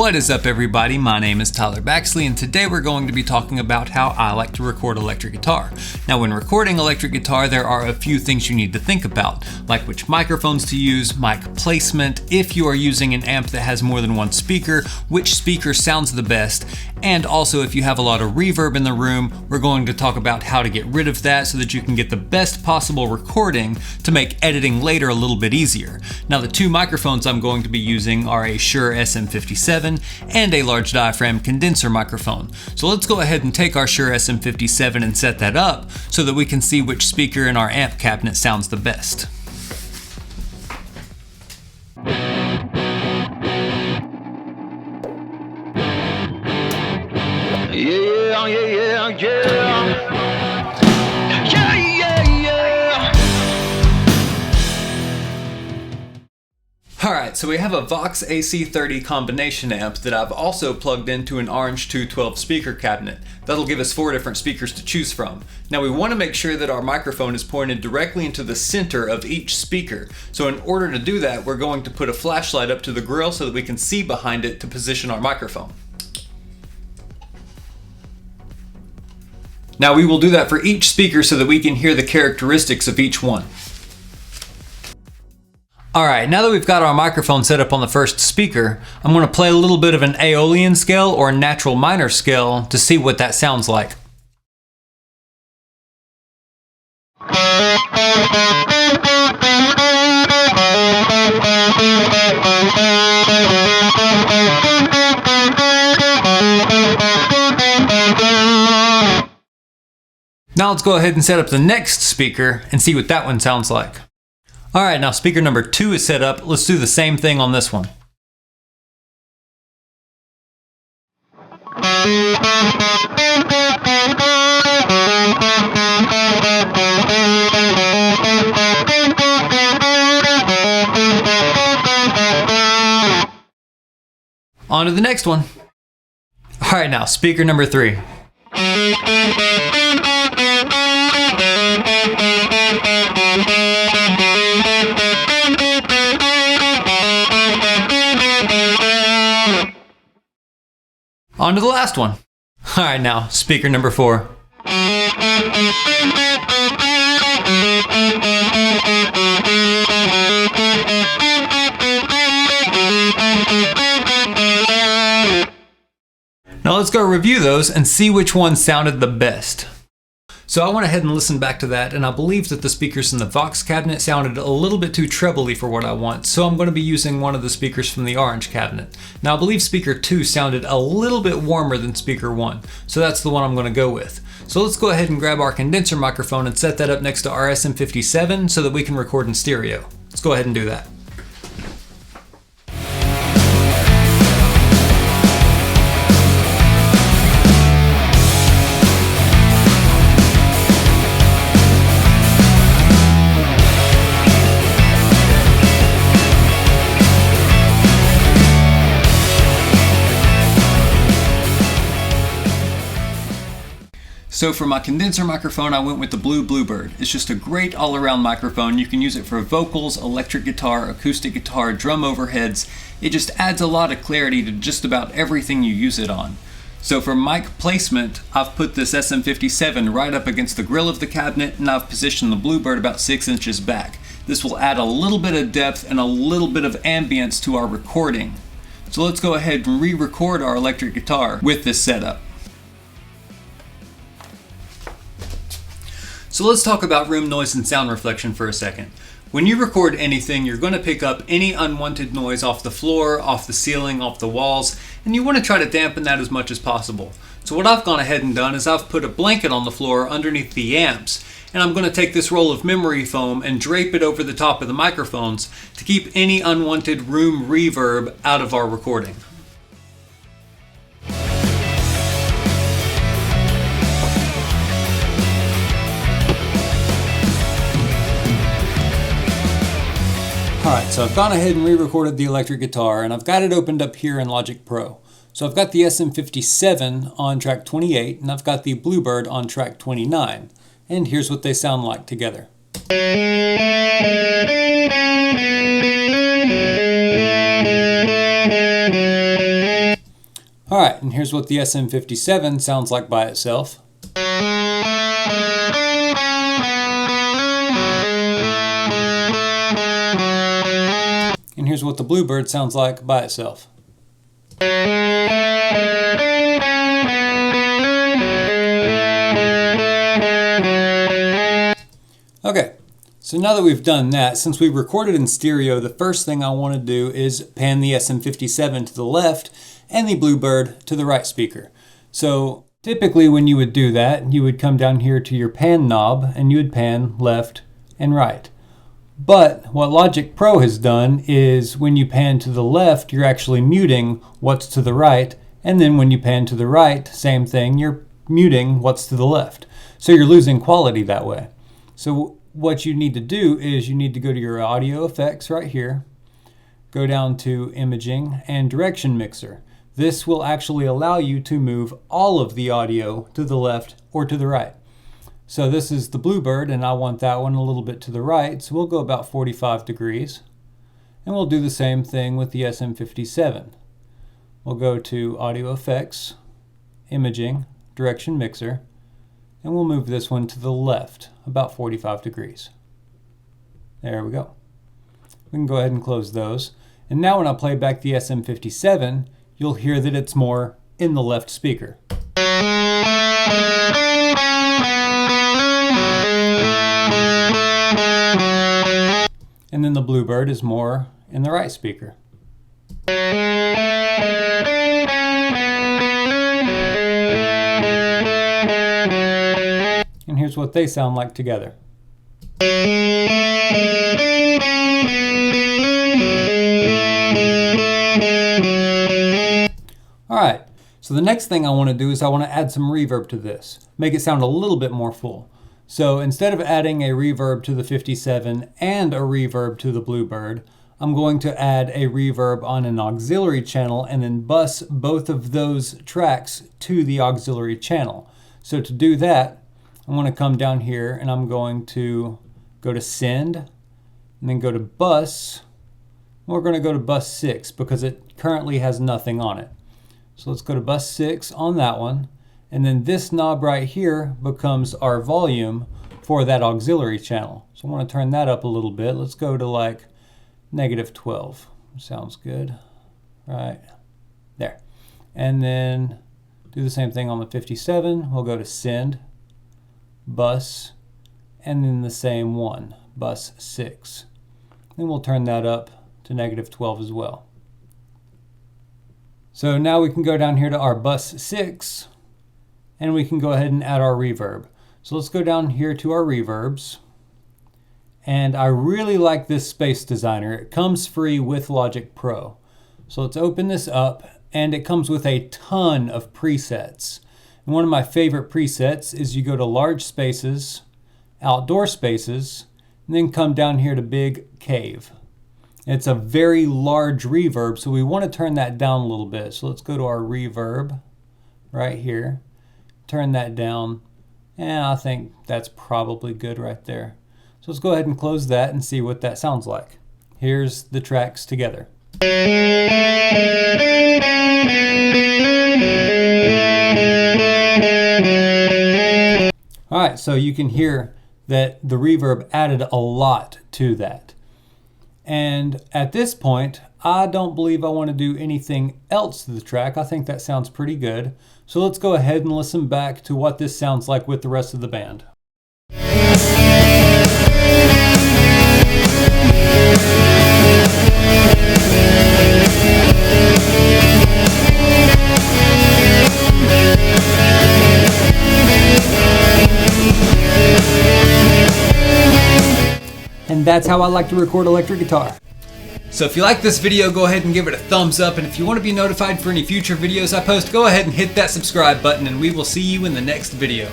What is up, everybody? My name is Tyler Baxley, and today we're going to be talking about how I like to record electric guitar. Now, when recording electric guitar, there are a few things you need to think about, like which microphones to use, mic placement, if you are using an amp that has more than one speaker, which speaker sounds the best, and also if you have a lot of reverb in the room, we're going to talk about how to get rid of that so that you can get the best possible recording to make editing later a little bit easier. Now, the two microphones I'm going to be using are a Shure SM57 and a large diaphragm condenser microphone. So let's go ahead and take our Shure SM57 and set that up so that we can see which speaker in our amp cabinet sounds the best. Alright, so we have a Vox AC30 combination amp that I've also plugged into an Orange 212 speaker cabinet. That'll give us 4 different speakers to choose from. Now, we want to make sure that our microphone is pointed directly into the center of each speaker. So in order to do that, we're going to put a flashlight up to the grill so that we can see behind it to position our microphone. Now, we will do that for each speaker so that we can hear the characteristics of each one. Alright, now that we've got our microphone set up on the first speaker, I'm going to play a little bit of an Aeolian scale or natural minor scale to see what that sounds like. Now let's go ahead and set up the next speaker and see what that one sounds like. Alright, now speaker number 2 is set up. Let's do the same thing on this one. On to the next one. Alright, now speaker number 3. On to the last one. Alright, now speaker number 4. Now let's go review those and see which one sounded the best. So I went ahead and listened back to that, and I believe that the speakers in the Vox cabinet sounded a little bit too trebly for what I want, so I'm going to be using one of the speakers from the Orange cabinet. Now I believe speaker 2 sounded a little bit warmer than speaker 1, so that's the one I'm going to go with. So let's go ahead and grab our condenser microphone and set that up next to our SM57 so that we can record in stereo. Let's go ahead and do that. So for my condenser microphone, I went with the Blue Bluebird. It's just a great all-around microphone. You can use it for vocals, electric guitar, acoustic guitar, drum overheads. It just adds a lot of clarity to just about everything you use it on. So for mic placement, I've put this SM57 right up against the grill of the cabinet, and I've positioned the Bluebird about 6 inches back. This will add a little bit of depth and a little bit of ambience to our recording. So let's go ahead and re-record our electric guitar with this setup. So let's talk about room noise and sound reflection for a second. When you record anything, you're going to pick up any unwanted noise off the floor, off the ceiling, off the walls, and you want to try to dampen that as much as possible. So what I've gone ahead and done is I've put a blanket on the floor underneath the amps, and I'm going to take this roll of memory foam and drape it over the top of the microphones to keep any unwanted room reverb out of our recording. Alright, so I've gone ahead and re-recorded the electric guitar, and I've got it opened up here in Logic Pro. So I've got the SM57 on track 28, and I've got the Bluebird on track 29. And here's what they sound like together. Alright, and here's what the SM57 sounds like by itself. And here's what the Bluebird sounds like by itself. Okay, so now that we've done that, since we recorded in stereo, the first thing I want to do is pan the SM57 to the left and the Bluebird to the right speaker. So typically when you would do that, you would come down here to your pan knob and you would pan left and right. But what Logic Pro has done is when you pan to the left, you're actually muting what's to the right. And then when you pan to the right, same thing, you're muting what's to the left. So you're losing quality that way. So what you need to do is you need to go to your audio effects right here, go down to imaging and direction mixer. This will actually allow you to move all of the audio to the left or to the right. So this is the Bluebird and I want that one a little bit to the right, so we'll go about 45 degrees. And we'll do the same thing with the SM57. We'll go to audio effects, imaging, direction mixer, and we'll move this one to the left, about 45 degrees. There we go. We can go ahead and close those. And now when I play back the SM57, you'll hear that it's more in the left speaker. And then the Bluebird is more in the right speaker. And here's what they sound like together. Alright, so the next thing I want to do is I want to add some reverb to this. Make it sound a little bit more full. So instead of adding a reverb to the 57 and a reverb to the Bluebird, I'm going to add a reverb on an auxiliary channel and then bus both of those tracks to the auxiliary channel. So to do that, I'm going to come down here and I'm going to go to send and then go to bus. We're going to go to bus 6 because it currently has nothing on it. So let's go to bus 6 on that one. And then this knob right here becomes our volume for that auxiliary channel. So I want to turn that up a little bit. Let's go to like -12. Sounds good. Right there. And then do the same thing on the 57. We'll go to send, bus, and then the same one, bus 6. Then we'll turn that up to -12 as well. So now we can go down here to our bus 6 and we can go ahead and add our reverb. So let's go down here to our reverbs. And I really like this Space Designer. It comes free with Logic Pro. So let's open this up and it comes with a ton of presets. And one of my favorite presets is you go to large spaces, outdoor spaces, and then come down here to big cave. It's a very large reverb, so we want to turn that down a little bit. So let's go to our reverb right here, turn that down, and I think that's probably good right there. So let's go ahead and close that and see what that sounds like. Here's the tracks together. All right, so you can hear that the reverb added a lot to that. And at this point, I don't believe I want to do anything else to the track. I think that sounds pretty good. So let's go ahead and listen back to what this sounds like with the rest of the band. And that's how I like to record electric guitar. So if you like this video, go ahead and give it a thumbs up, and if you want to be notified for any future videos I post, go ahead and hit that subscribe button, and we will see you in the next video.